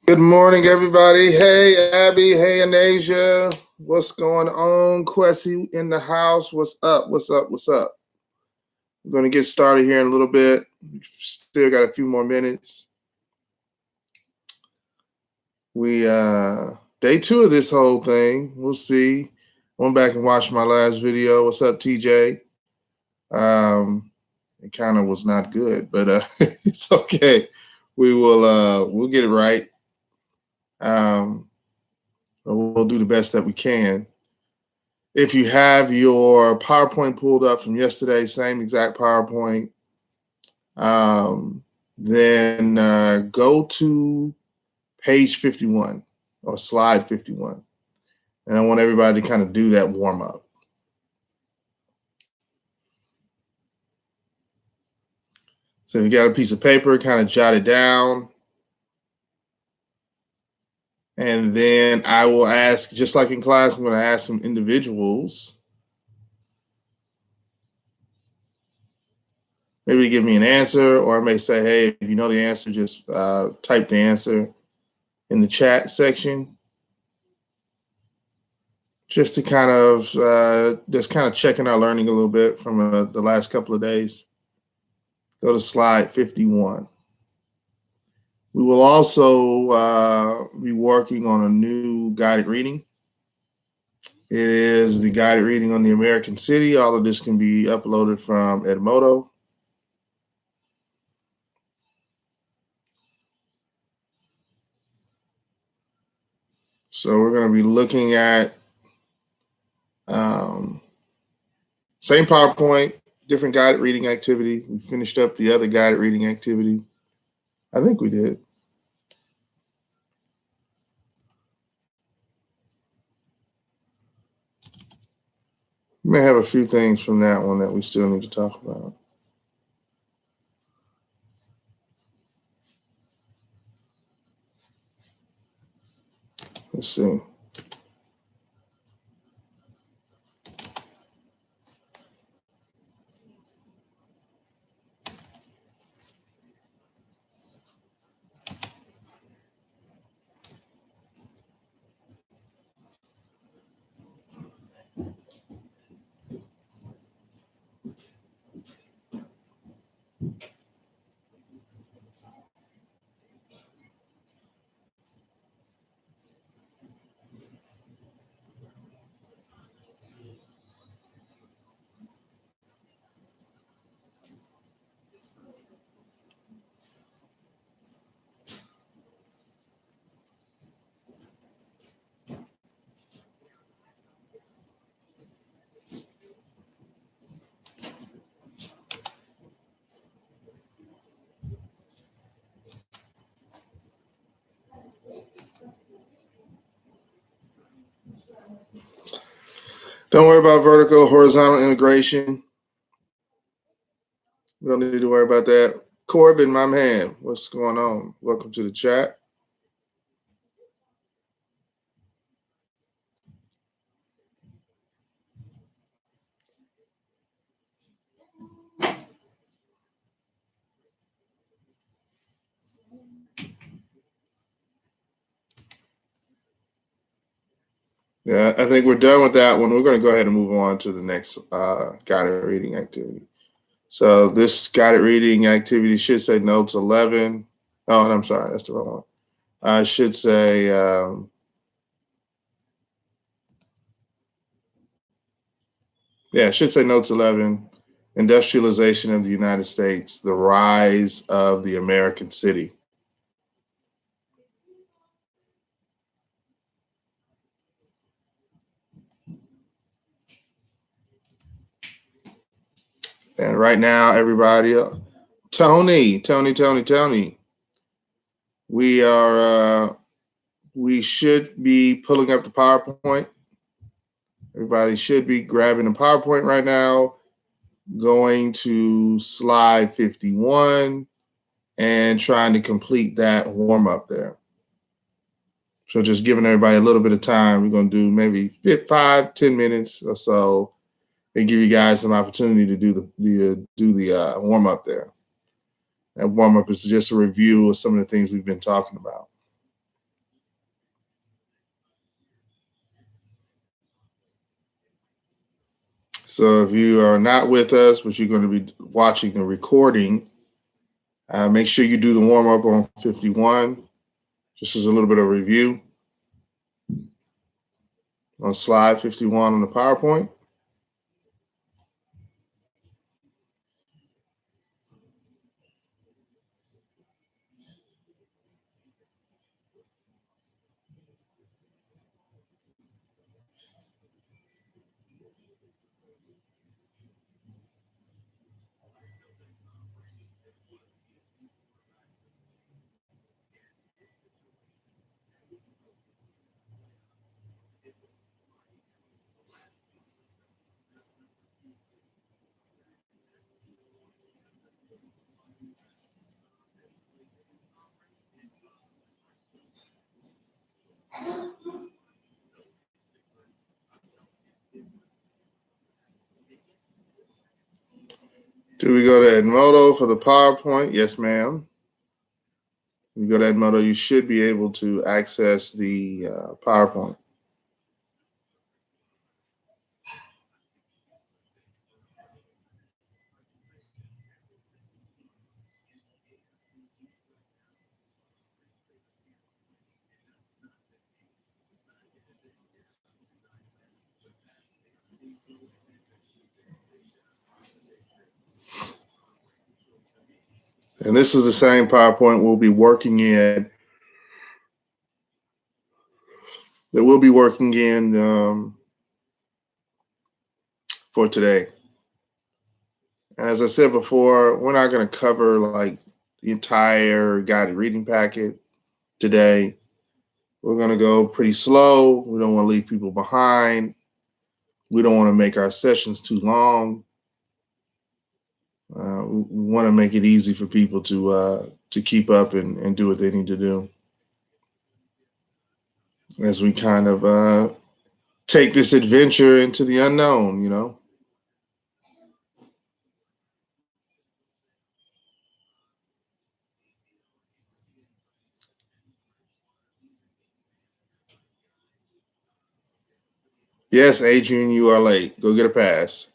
Good morning, everybody. Hey, Abby. Hey, Anasia. What's going on? Quessy in the house. What's up? What's up? What's up? We're going to get started here in a little bit. We've still got a few more minutes. We day 2 of this whole thing. We'll see. Went back and watched my last video. What's up, TJ? It kind of was not good, but it's okay. We'll get it right. We'll do the best that we can. If you have your PowerPoint pulled up from yesterday, same exact PowerPoint, then go to page 51 or slide 51. And I want everybody to kind of do that warm up. So if you got a piece of paper, kind of jot it down. And then I will ask, just like in class, I'm going to ask some individuals maybe give me an answer, or I may say, hey, if you know the answer, just type the answer in the chat section. Just to kind of checking our learning a little bit from the last couple of days. Go to slide 51. We will also be working on a new guided reading. It is the guided reading on the American City. All of this can be uploaded from Edmodo. So we're going to be looking at same PowerPoint, different guided reading activity. We finished up the other guided reading activity. I think we did. We may have a few things from that one that we still need to talk about. Let's see. Don't worry about vertical, horizontal integration. We don't need to worry about that. Corbin, my man, what's going on? Welcome to the chat. Yeah, I think we're done with that one. We're going to go ahead and move on to the next guided reading activity. So this guided reading activity should say notes 11. Oh, I'm sorry, that's the wrong one. I should say, it should say notes 11, industrialization of the United States, the rise of the American city. And right now, everybody, Tony, we should be pulling up the PowerPoint. Everybody should be grabbing the PowerPoint right now, going to slide 51 and trying to complete that warm up there. So just giving everybody a little bit of time. We're going to do maybe 5-10 minutes or so and give you guys some opportunity to do the warm up there. That warm up is just a review of some of the things we've been talking about. So if you are not with us, but you're going to be watching the recording, make sure you do the warm up on 51. Just as a little bit of review on slide 51 on the PowerPoint. Do we go to Edmodo for the PowerPoint? Yes, ma'am. If you go to Edmodo, you should be able to access the PowerPoint. And this is the same PowerPoint we'll be working in. That we'll be working in for today. As I said before, we're not going to cover like the entire guided reading packet today. We're going to go pretty slow. We don't want to leave people behind. We don't want to make our sessions too long. We want to make it easy for people to keep up and do what they need to do as we kind of take this adventure into the unknown, you know. Yes, Adrian, you are late. Go get a pass.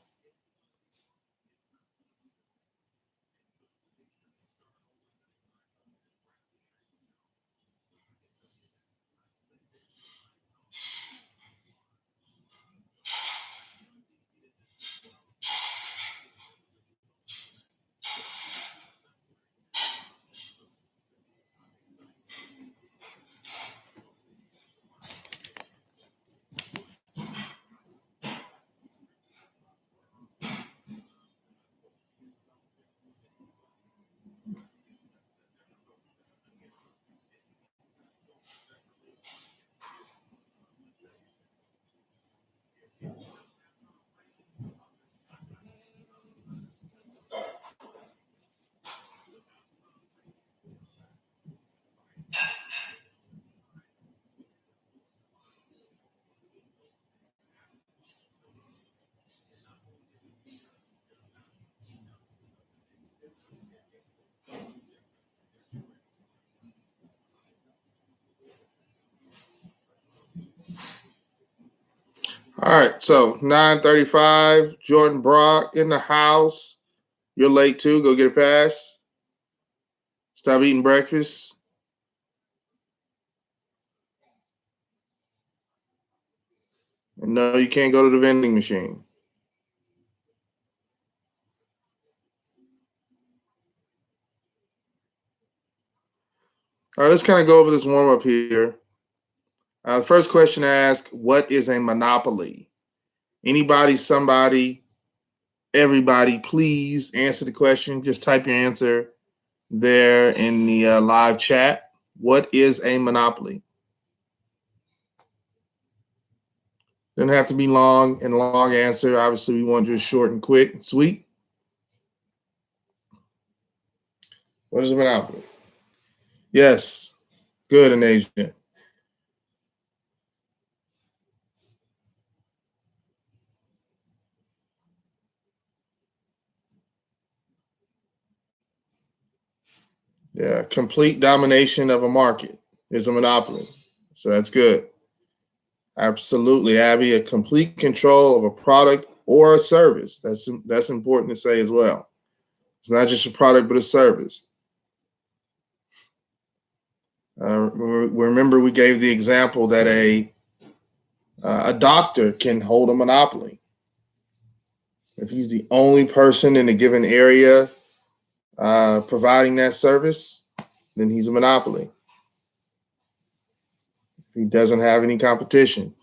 All right, so 9:35, Jordan Brock in the house. You're late too. Go get a pass. Stop eating breakfast. And no, you can't go to the vending machine. All right, let's kind of go over this warm up here. The first question asks, what is a monopoly? Anybody, somebody, everybody, please answer the question. Just type your answer there in the live chat. What is a monopoly? Doesn't have to be long and a long answer. Obviously, we want to do it short and quick and sweet. What is a monopoly? Yes. Good, an agent. Yeah. Complete domination of a market is a monopoly. So that's good. Absolutely, Abby. A complete control of a product or a service. That's important to say as well. It's not just a product, but a service. Remember, we gave the example that a doctor can hold a monopoly. If he's the only person in a given area providing that service, then he's a monopoly. If he doesn't have any competition.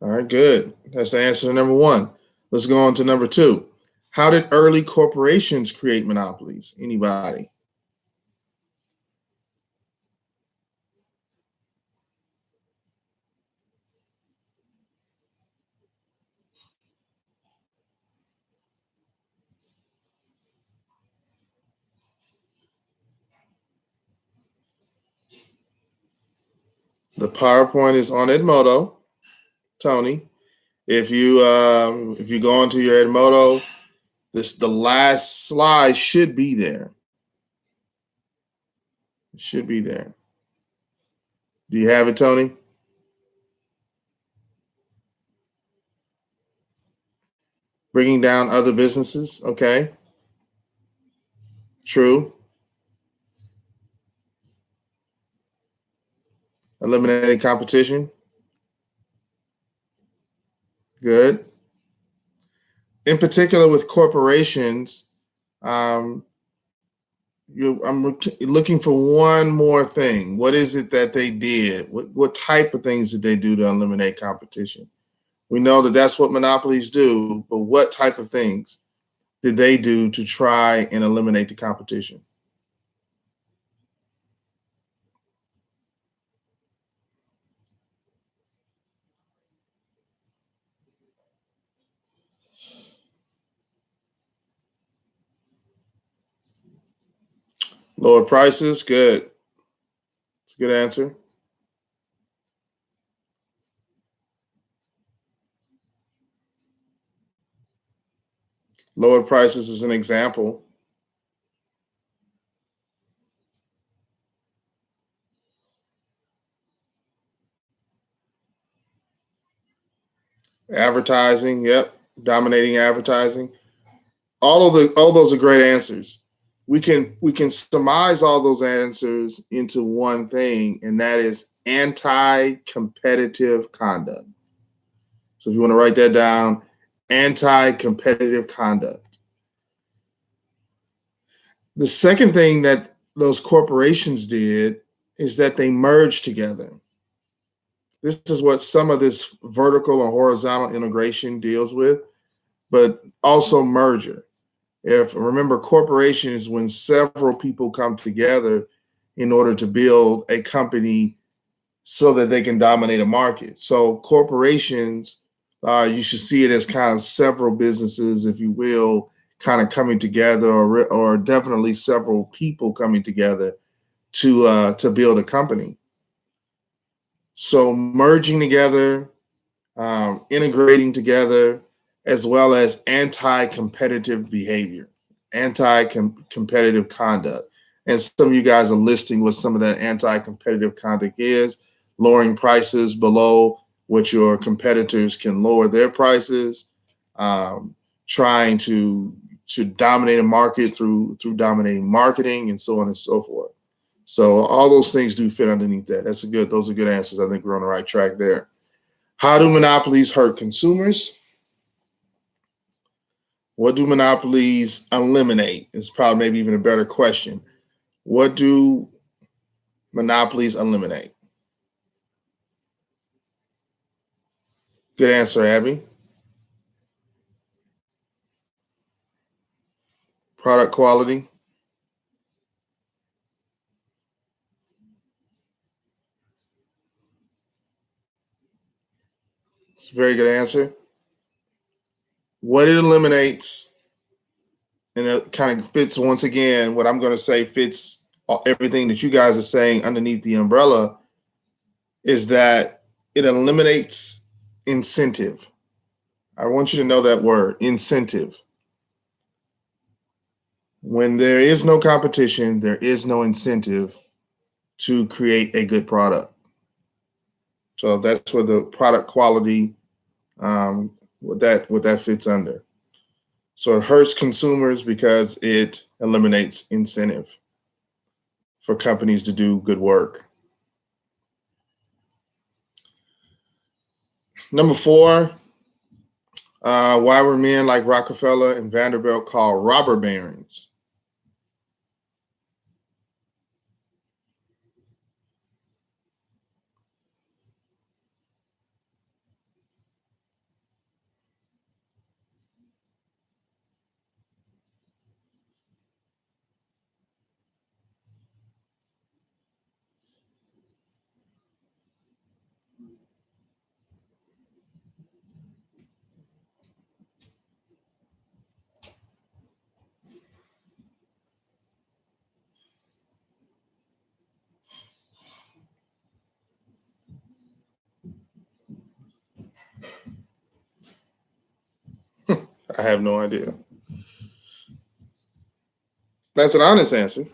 All right, good. That's the answer to number one. Let's go on to number two. How did early corporations create monopolies? Anybody? The PowerPoint is on Edmodo, Tony. If you go into your Edmodo, the last slide should be there. It should be there. Do you have it, Tony? Bringing down other businesses. Okay. True. Eliminating competition. Good. In particular, with corporations, um, I'm looking for one more thing. What is it that they did? What type of things did they do to eliminate competition? We know that that's what monopolies do, but what type of things did they do to try and eliminate the competition? Lower prices. Good. It's a good answer. Lower prices is an example. Advertising. Yep. Dominating advertising. All those are great answers. We can surmise all those answers into one thing, and that is anti-competitive conduct. So if you want to write that down, anti-competitive conduct. The second thing that those corporations did is that they merged together. This is what some of this vertical and horizontal integration deals with, but also merger. If remember, corporations when several people come together in order to build a company so that they can dominate a market. So corporations, you should see it as kind of several businesses, if you will, kind of coming together, or definitely several people coming together to build a company. So merging together, integrating together, as well as anti-competitive behavior, anti-competitive conduct. And some of you guys are listing what some of that anti-competitive conduct is, lowering prices below what your competitors can lower their prices, um, trying to dominate a market through dominating marketing, and so on and so forth. So all those things do fit underneath that. Those are good answers. I think we're on the right track there. How do monopolies hurt consumers? What do monopolies eliminate? It's probably maybe even a better question. What do monopolies eliminate? Good answer, Abby. Product quality. It's a very good answer. What it eliminates, and it kind of fits once again, what I'm going to say fits everything that you guys are saying underneath the umbrella, is that it eliminates incentive. I want you to know that word, incentive. When there is no competition, there is no incentive to create a good product. So that's where the product quality, what that fits under. So it hurts consumers because it eliminates incentive for companies to do good work. Number 4, why were men like Rockefeller and Vanderbilt called robber barons? I have no idea. That's an honest answer.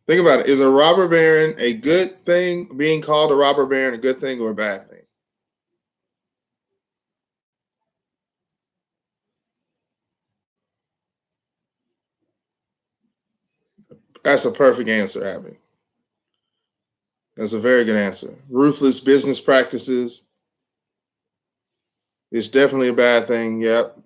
Think about it. Is a robber baron a good thing? Being called a robber baron a good thing or a bad thing? That's a perfect answer, Abby. That's a very good answer. Ruthless business practices is definitely a bad thing. Yep.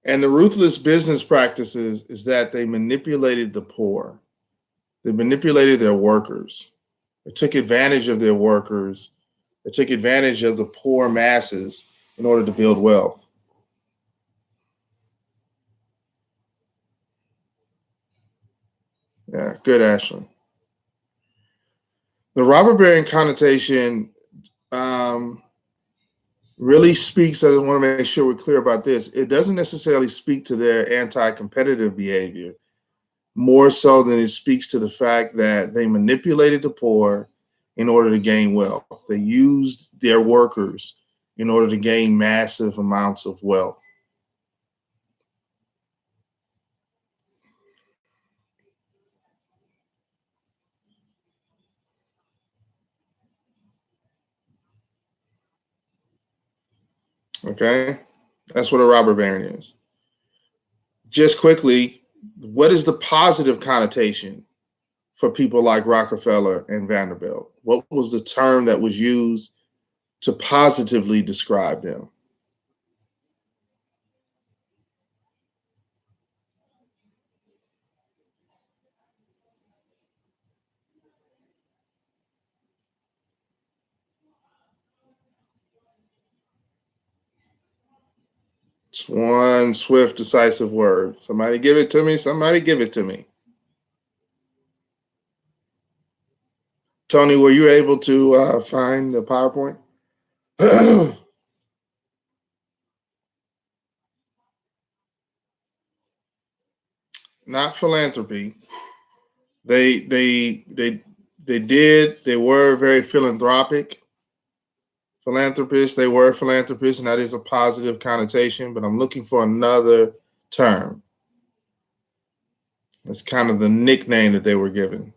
And the ruthless business practices is that they manipulated the poor. They manipulated their workers. They took advantage of their workers. They took advantage of the poor masses in order to build wealth. Yeah, good, Ashley. The robber baron connotation um, really speaks. I want to make sure we're clear about this. It doesn't necessarily speak to their anti competitive behavior, more so than it speaks to the fact that they manipulated the poor in order to gain wealth. They used their workers in order to gain massive amounts of wealth. Okay? That's what a robber baron is. Just quickly, what is the positive connotation for people like Rockefeller and Vanderbilt? What was the term that was used to positively describe them? It's one swift, decisive word. Somebody give it to me. Somebody give it to me. Tony, were you able to find the PowerPoint? Not philanthropy. They they they they were very philanthropic. Philanthropists, they were philanthropists, and that is a positive connotation, but I'm looking for another term. That's kind of the nickname that they were given.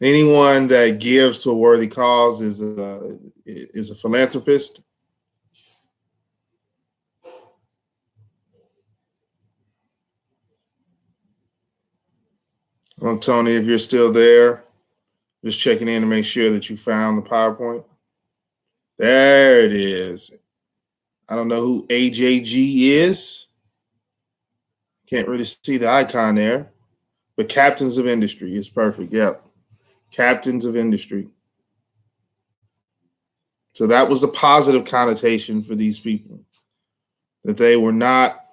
Anyone that gives to a worthy cause is a philanthropist. Well, Tony, if you're still there, just checking in to make sure that you found the PowerPoint. There it is. I don't know who AJG is. Can't really see the icon there, but Captains of Industry is perfect. Yep. Captains of Industry. So that was a positive connotation for these people, that they were not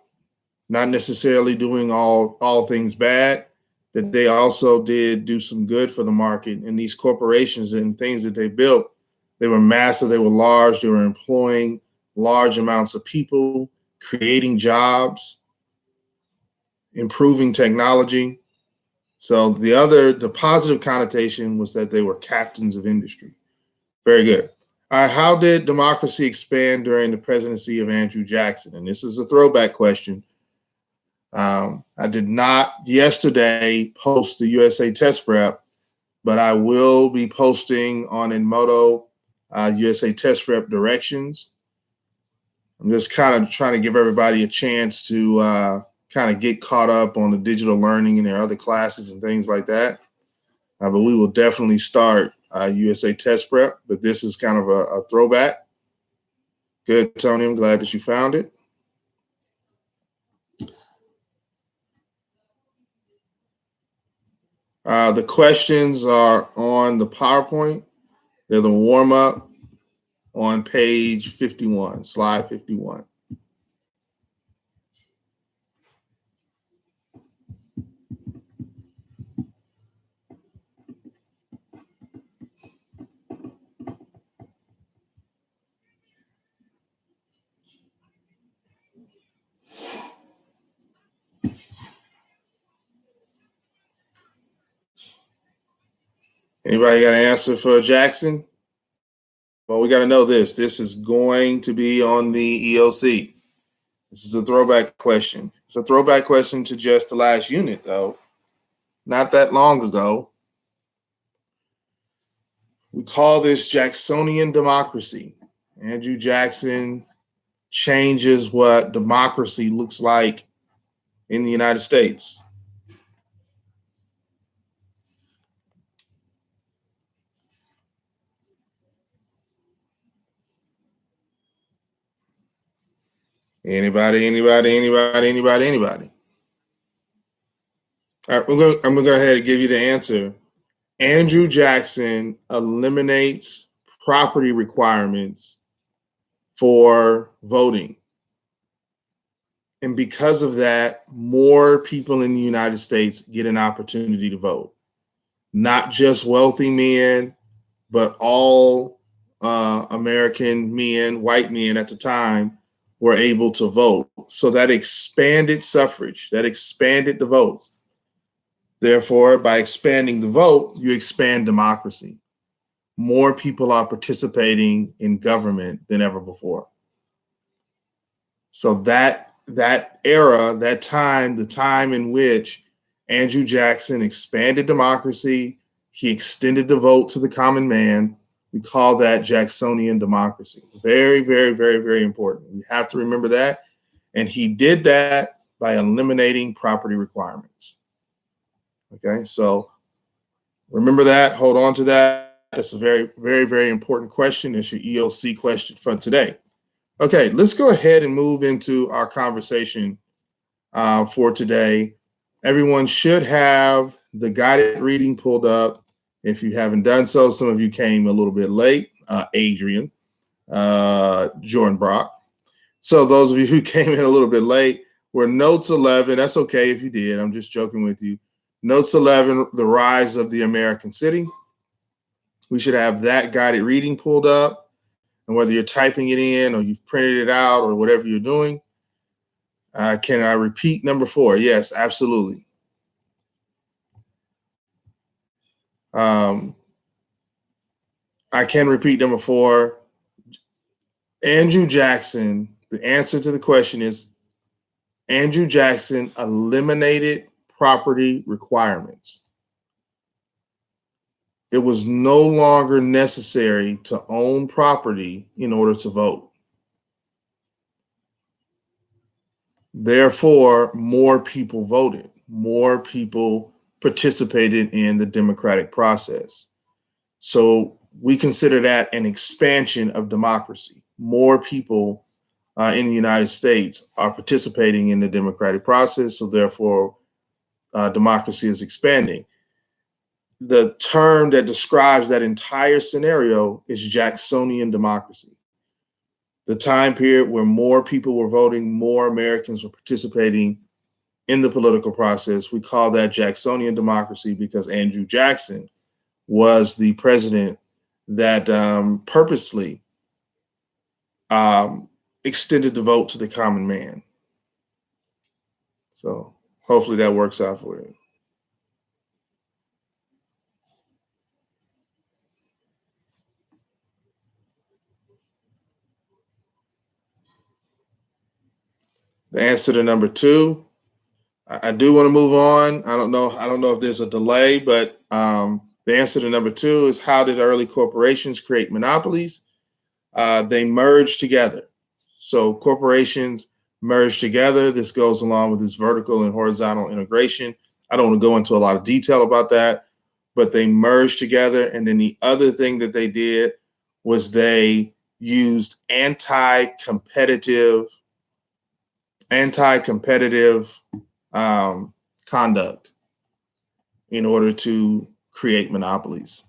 necessarily doing all things bad, that they also did do some good for the market. And these corporations and things that they built, they were massive, they were large, they were employing large amounts of people, creating jobs, improving technology. So the positive connotation was that they were captains of industry. Very good. All right, how did democracy expand during the presidency of Andrew Jackson? And this is a throwback question. I did not yesterday post the USA Test Prep, but I will be posting on Edmodo USA Test Prep directions. I'm just kind of trying to give everybody a chance to kind of get caught up on the digital learning and their other classes and things like that. But we will definitely start USA Test Prep, but this is kind of a throwback. Good, Tony. I'm glad that you found it. The questions are on the PowerPoint. They're the warm-up on page 51, slide 51. Anybody got an answer for Jackson? Well, we got to know this. This is going to be on the EOC. This is a throwback question. It's a throwback question to just the last unit, though. Not that long ago. We call this Jacksonian democracy. Andrew Jackson changes what democracy looks like in the United States. Anybody? All right, I'm going to go ahead and give you the answer. Andrew Jackson eliminates property requirements for voting. And because of that, more people in the United States get an opportunity to vote. Not just wealthy men, but all American men, white men at the time, were able to vote. So that expanded suffrage, that expanded the vote. Therefore, by expanding the vote, you expand democracy. More people are participating in government than ever before. So that era, that time, the time in which Andrew Jackson expanded democracy, he extended the vote to the common man. We call that Jacksonian democracy. Very, very, very, very important. You have to remember that. And he did that by eliminating property requirements. Okay, so remember that. Hold on to that. That's a very, very, very important question. It's your EOC question for today. Okay, let's go ahead and move into our conversation for today. Everyone should have the guided reading pulled up. If you haven't done so, some of you came a little bit late. Adrian, Jordan Brock. So those of you who came in a little bit late, we're notes 11. That's okay if you did. I'm just joking with you. Notes 11, The Rise of the American City. We should have that guided reading pulled up. And whether you're typing it in or you've printed it out or whatever you're doing, can I repeat number 4? Yes, absolutely. I can repeat number 4. Andrew Jackson, the answer to the question is Andrew Jackson eliminated property requirements. It was no longer necessary to own property in order to vote. Therefore, more people voted, more people participated in the democratic process. So we consider that an expansion of democracy. More people in the United States are participating in the democratic process, so therefore democracy is expanding. The term that describes that entire scenario is Jacksonian democracy. The time period where more people were voting, more Americans were participating in the political process. We call that Jacksonian democracy because Andrew Jackson was the president that purposely extended the vote to the common man. So hopefully that works out for you. The answer to number two, I do want to move on. I don't know if there's a delay, but the answer to number two is how did early corporations create monopolies? They merged together. So corporations merged together. This goes along with this vertical and horizontal integration. I don't want to go into a lot of detail about that, but they merged together. And then the other thing that they did was they used anti-competitive conduct in order to create monopolies.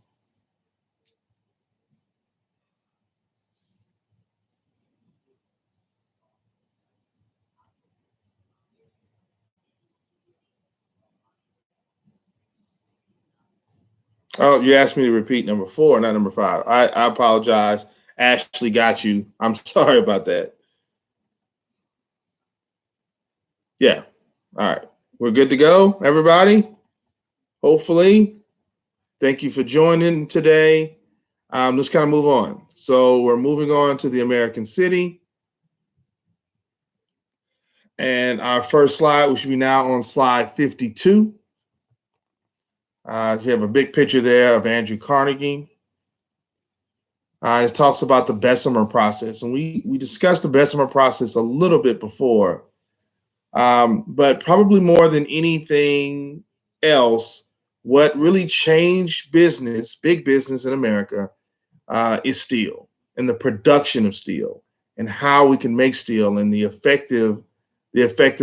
Oh, you asked me to repeat number four, not number five. I apologize. Ashley got you. I'm sorry about that. Yeah. All right. We're good to go, everybody. Hopefully. Thank you for joining today. Let's kind of move on. So we're moving on to the American city. And our first slide, we should be now on slide 52. You have a big picture there of Andrew Carnegie. It talks about the Bessemer process. And we discussed the Bessemer process a little bit before. But probably more than anything else, what really changed business, big business in America, is steel and the production of steel and how we can make steel and the effective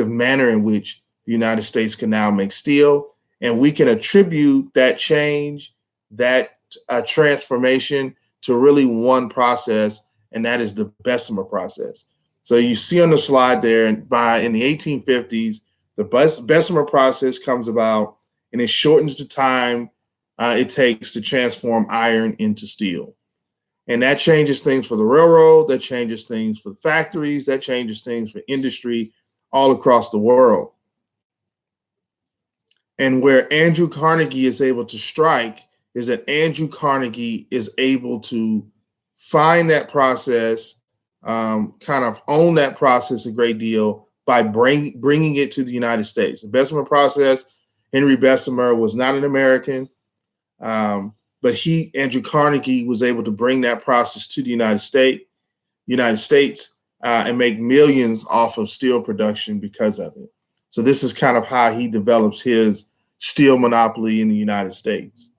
manner in which the United States can now make steel. And we can attribute that change, that transformation to really one process, and that is the Bessemer process. So you see on the slide there, in the 1850s, the Bessemer process comes about, and it shortens the time it takes to transform iron into steel. And that changes things for the railroad, that changes things for the factories, that changes things for industry all across the world. And where Andrew Carnegie is able to strike is that Andrew Carnegie is able to find that process, kind of own that process a great deal by bringing it to the United States. The Bessemer process, Henry Bessemer was not an American, but Andrew Carnegie was able to bring that process to the United States, and make millions off of steel production because of it. So this is kind of how he develops his steel monopoly in the United States.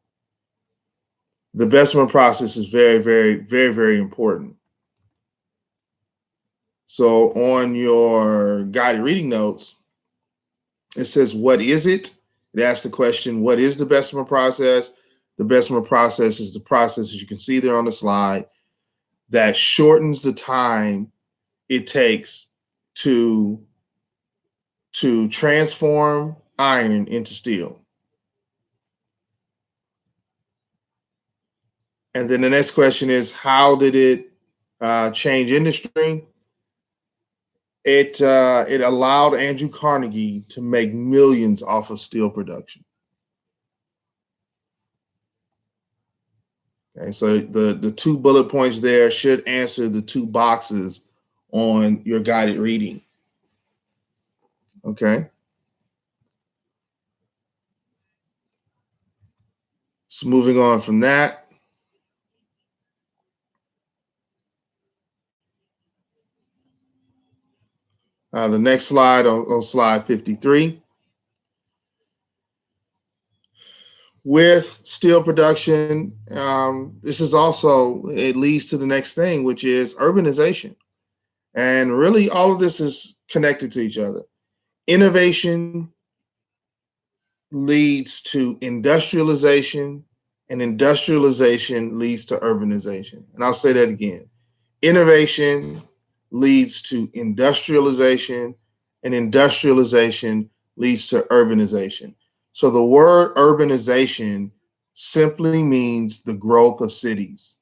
The Bessemer process is very, very, very, very important. So on your guided reading notes, it says, what is it? It asks the question, what is the Bessemer process? The Bessemer process is the process, as you can see there on the slide, that shortens the time it takes to transform iron into steel. And then the next question is, how did it change industry? It allowed Andrew Carnegie to make millions off of steel production. Okay, so the two bullet points there should answer the two boxes on your guided reading. Okay. So moving on from that, the next slide on slide 53. With steel production, this is also, it leads to the next thing, which is urbanization. And really, all of this is connected to each other. Innovation leads to industrialization, and industrialization leads to urbanization. And I'll say that again. Innovation leads to industrialization, and industrialization leads to urbanization. So the word urbanization simply means the growth of cities,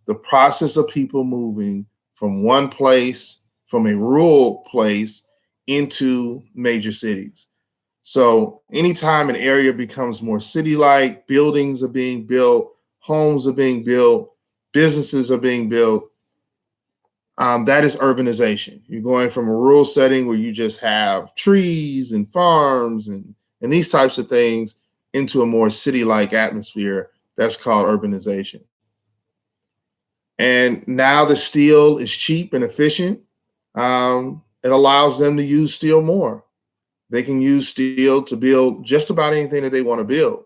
the process of people moving from one place, from a rural place, into major cities. So anytime an area becomes more city-like, buildings are being built, homes are being built, businesses are being built, that is urbanization. You're going from a rural setting where you just have trees and farms and these types of things into a more city-like atmosphere. That's called urbanization. And now the steel is cheap and efficient. It allows them to use steel more. They can use steel to build just about anything that they want to build.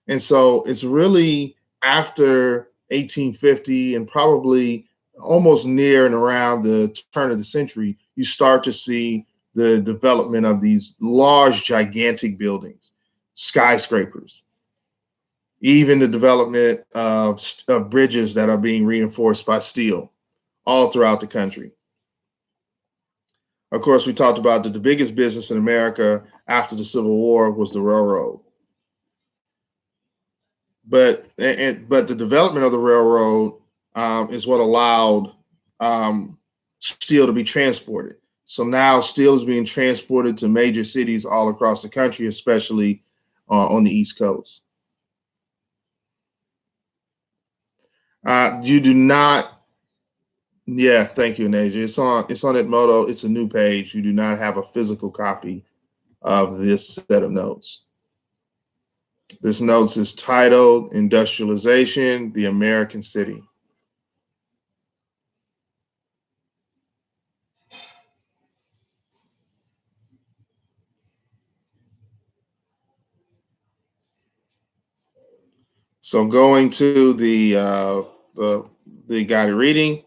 And so it's really after 1850 and probably almost near and around the turn of the century, you start to see the development of these large, gigantic buildings, skyscrapers, even the development of bridges that are being reinforced by steel all throughout the country. Of course, we talked about that the biggest business in America after the Civil War was the railroad. But the development of the railroad is what allowed steel to be transported. So now steel is being transported to major cities all across the country, especially on the East Coast. You do not. Yeah, thank you, Naja. It's on Edmodo. It's a new page. You do not have a physical copy of this set of notes. This notes is titled Industrialization, the American City. So going to the guided reading.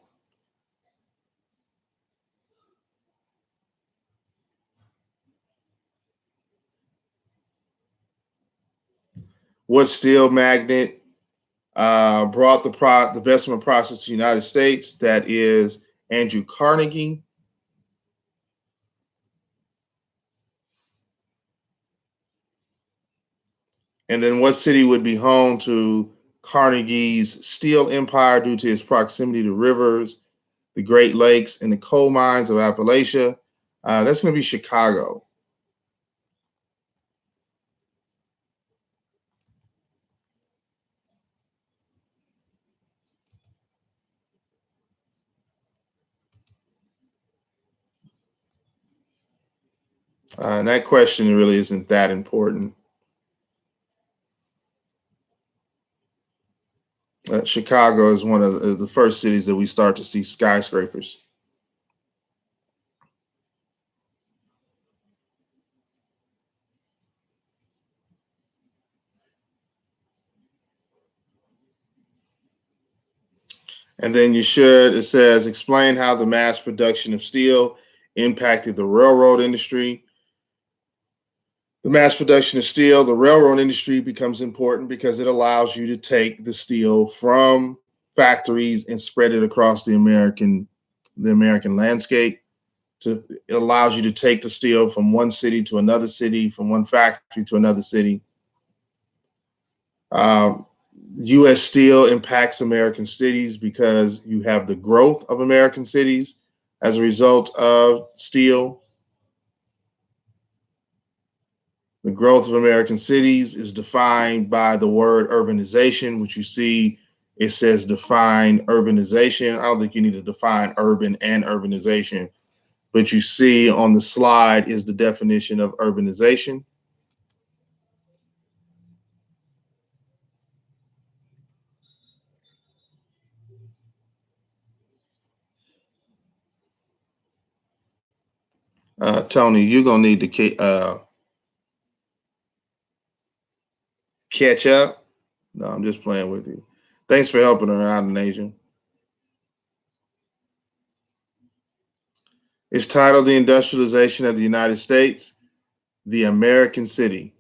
What steel magnet brought the investment process to the United States? That is Andrew Carnegie. And then what city would be home to Carnegie's steel empire due to its proximity to rivers, the Great Lakes, and the coal mines of Appalachia? That's going to be Chicago. And that question really isn't that important. Chicago is one of the first cities that we start to see skyscrapers. And then it says, explain how the mass production of steel impacted the railroad industry. The mass production of steel, the railroad industry becomes important because it allows you to take the steel from factories and spread it across the American landscape. It allows you to take the steel from one city to another city, from one factory to another city. Um, U.S. Steel impacts American cities because you have the growth of American cities as a result of steel. The growth of American cities is defined by the word urbanization, which you see it says define urbanization. I don't think you need to define urban and urbanization, but you see on the slide is the definition of urbanization. Tony, you're gonna need to catch up. No, I'm just playing with you. Thanks for helping her out in Asia. It's titled The Industrialization of the United States, the American City.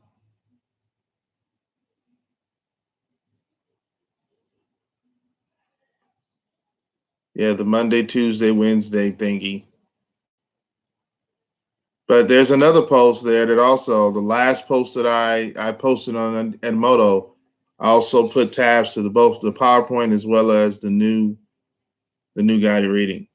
Yeah, the Monday, Tuesday, Wednesday thingy. But there's another post there that also the last post that I posted on Edmodo, I also put tabs to both the PowerPoint as well as the new guided reading.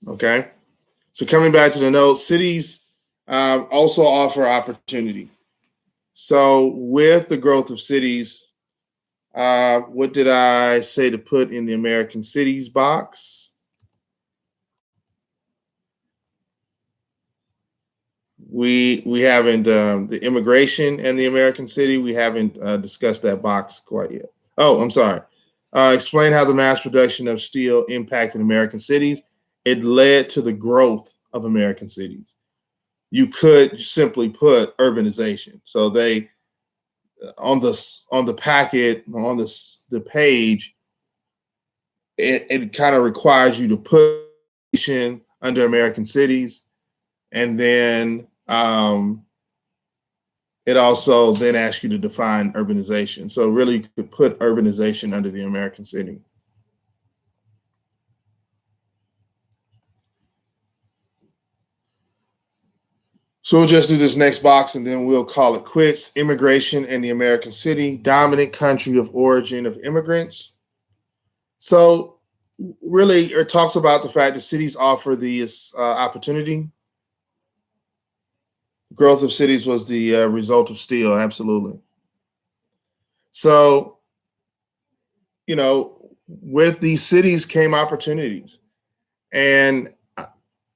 Okay. So coming back to the note, cities also offer opportunity. So with the growth of cities, what did I say to put in the American cities box? We haven't the immigration and the American city. We haven't discussed that box quite yet. Oh, I'm sorry. Explain how the mass production of steel impacted American cities. It led to the growth of American cities. You could simply put urbanization. So they on the packet on the page, it kind of requires you to put under American cities, and then it also then asks you to define urbanization. So really, you could put urbanization under the American city. So we'll just do this next box and then we'll call it quits. Immigration and the American city, dominant country of origin of immigrants. So really, it talks about the fact that cities offer this opportunity. Growth of cities was the result of steel, absolutely. So, with these cities came opportunities and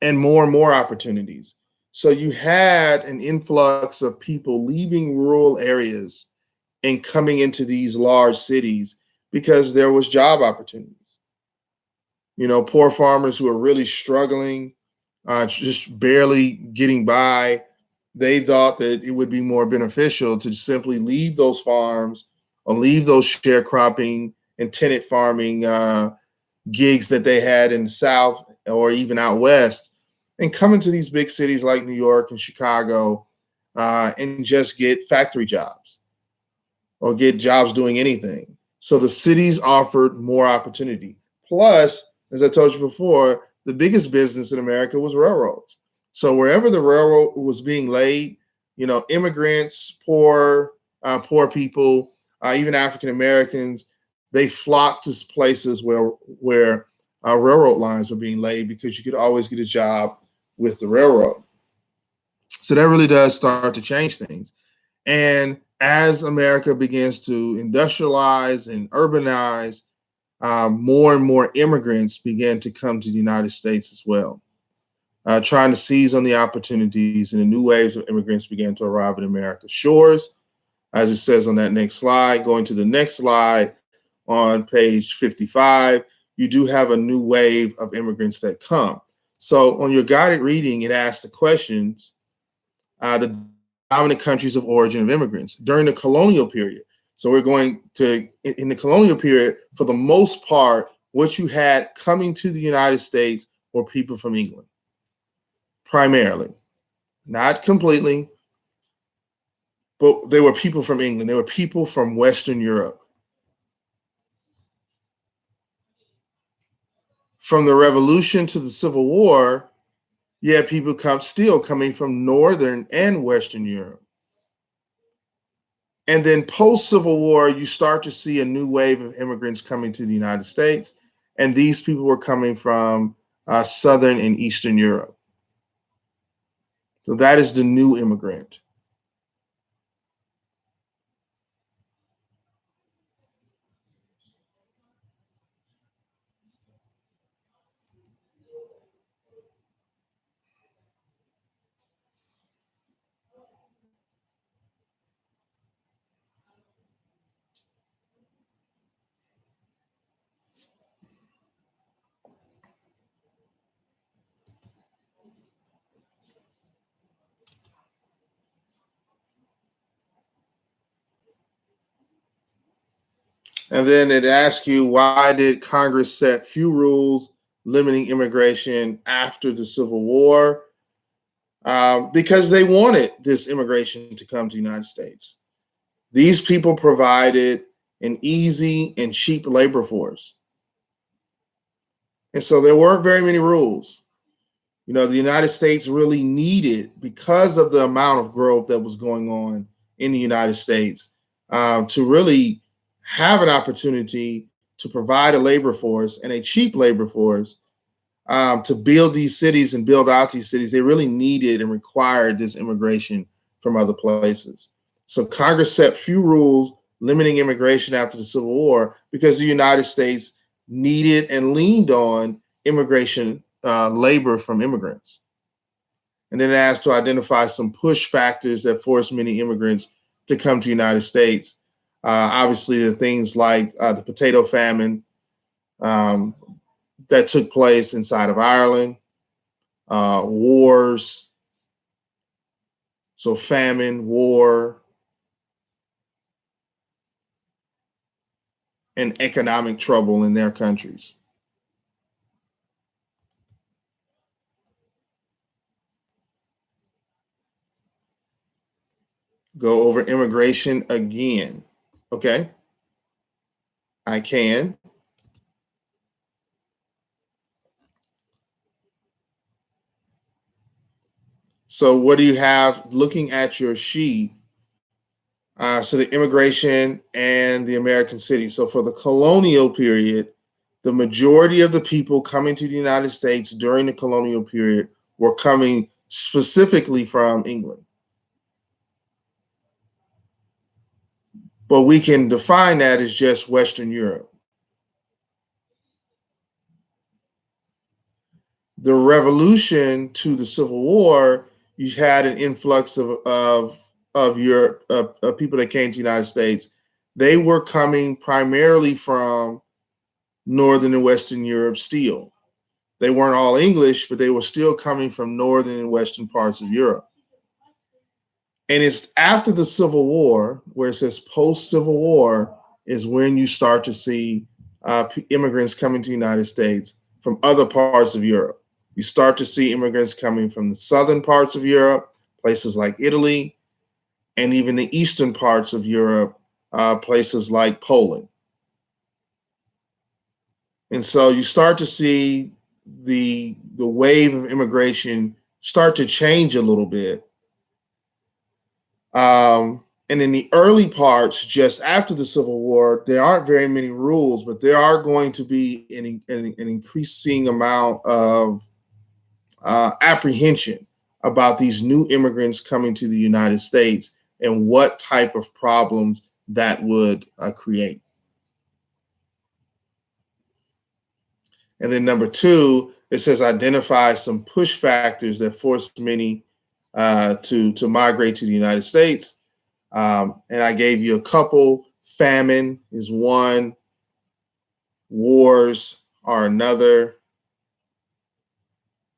and more opportunities. So you had an influx of people leaving rural areas and coming into these large cities because there was job opportunities. Poor farmers who are really struggling, just barely getting by, they thought that it would be more beneficial to simply leave those farms or leave those sharecropping and tenant farming gigs that they had in the South or even out West and come into these big cities like New York and Chicago and just get factory jobs or get jobs doing anything. So the cities offered more opportunity. Plus, as I told you before, the biggest business in America was railroads. So wherever the railroad was being laid, immigrants, poor people, even African Americans, they flocked to places where railroad lines were being laid because you could always get a job with the railroad. So that really does start to change things. And as America begins to industrialize and urbanize, more and more immigrants began to come to the United States as well, trying to seize on the opportunities, and the new waves of immigrants began to arrive at America's shores, as it says on that next slide. Going to the next slide on page 55, you do have a new wave of immigrants that come. So on your guided reading, it asks the questions, the dominant countries of origin of immigrants during the colonial period. So we're going to, in the colonial period, for the most part, what you had coming to the United States were people from England, primarily, not completely, but they were people from England. They were people from Western Europe. From the Revolution to the Civil War, you had people still coming from Northern and Western Europe. And then post Civil War, you start to see a new wave of immigrants coming to the United States. And these people were coming from Southern and Eastern Europe. So that is the new immigrant. And then it asks you, why did Congress set few rules limiting immigration after the Civil War? Because they wanted this immigration to come to the United States. These people provided an easy and cheap labor force. And so there weren't very many rules. You know, the United States really needed, because of the amount of growth that was going on in the United States, to really have an opportunity to provide a labor force and a cheap labor force to build these cities and build out these cities. They really needed and required this immigration from other places. So Congress set few rules limiting immigration after the Civil War because the United States needed and leaned on immigration labor from immigrants. And then it asked to identify some push factors that forced many immigrants to come to the United States. Obviously, the things like the potato famine um, that took place inside of Ireland, wars, so famine, war, and economic trouble in their countries. Go over immigration again. Okay, I can. So, what do you have looking at your sheet? So, the immigration and the American city. So, for the colonial period, the majority of the people coming to the United States during the colonial period were coming specifically from England. But we can define that as just Western Europe. The revolution to the Civil War, you had an influx of Europe of people that came to the United States. They were coming primarily from Northern and Western Europe still. They weren't all English, but they were still coming from Northern and Western parts of Europe. And it's after the Civil War, where it says post Civil War, is when you start to see immigrants coming to the United States from other parts of Europe. You start to see immigrants coming from the southern parts of Europe, places like Italy, and even the eastern parts of Europe, places like Poland. And so you start to see the wave of immigration start to change a little bit. And in the early parts, just after the Civil War, there aren't very many rules, but there are going to be an increasing amount of apprehension about these new immigrants coming to the United States and what type of problems that would create. And then number two, it says identify some push factors that force many to migrate to the United States. And I gave you a couple. Famine is one, wars are another,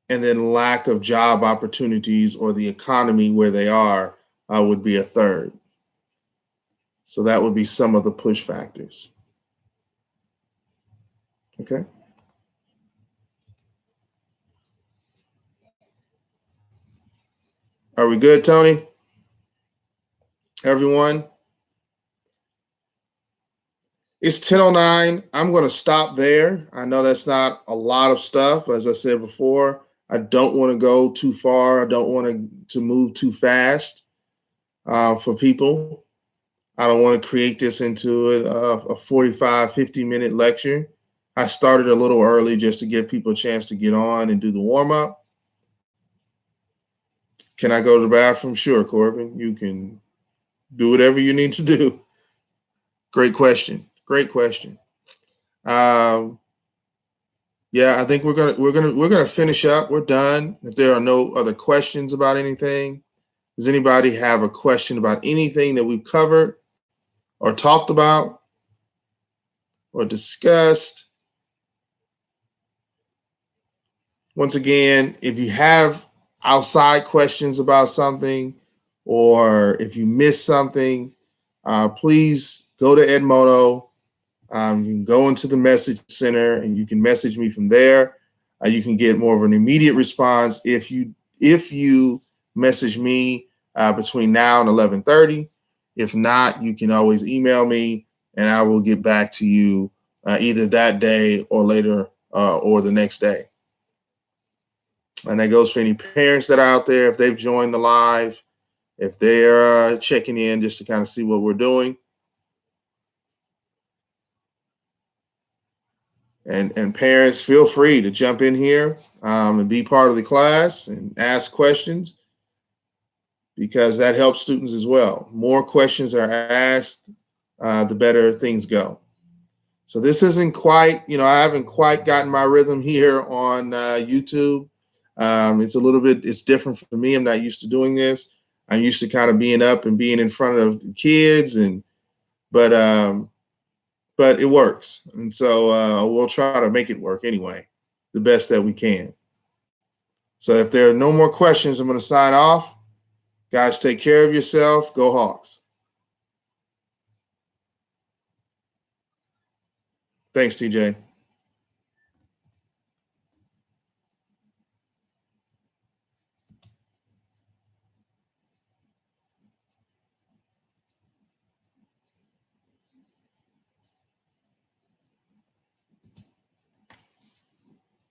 and then lack of job opportunities or the economy where they are would be a third. So that would be some of the push factors. Okay. Are we good, Tony? Everyone? It's 10:09. I'm going to stop there. I know that's not a lot of stuff. As I said before, I don't want to go too far. I don't want to move too fast for people. I don't want to create this into a 45, 50-minute lecture. I started a little early just to give people a chance to get on and do the warm up. Can I go to the bathroom? Sure, Corbin. You can do whatever you need to do. Great question. Great question. Um, yeah, I think we're gonna finish up. We're done. If there are no other questions about anything, does anybody have a question about anything that we've covered or talked about or discussed? Once again, if you have outside questions about something or if you missed something, please go to Edmodo. You can go into the message center and you can message me from there. You can get more of an immediate response if you message me between now and 11:30. If not, you can always email me and I will get back to you either that day or later or the next day. And that goes for any parents that are out there if they've joined the live, if they're checking in just to kind of see what we're doing. And parents, feel free to jump in here and be part of the class and ask questions because that helps students as well. More questions are asked, the better things go. So this isn't quite, I haven't quite gotten my rhythm here on YouTube. It's different for me. I'm not used to doing this. I'm used to kind of being up and being in front of the kids, but but it works. And so we'll try to make it work anyway, the best that we can. So if there are no more questions, I'm going to sign off. Guys, take care of yourself. Go Hawks. Thanks, TJ.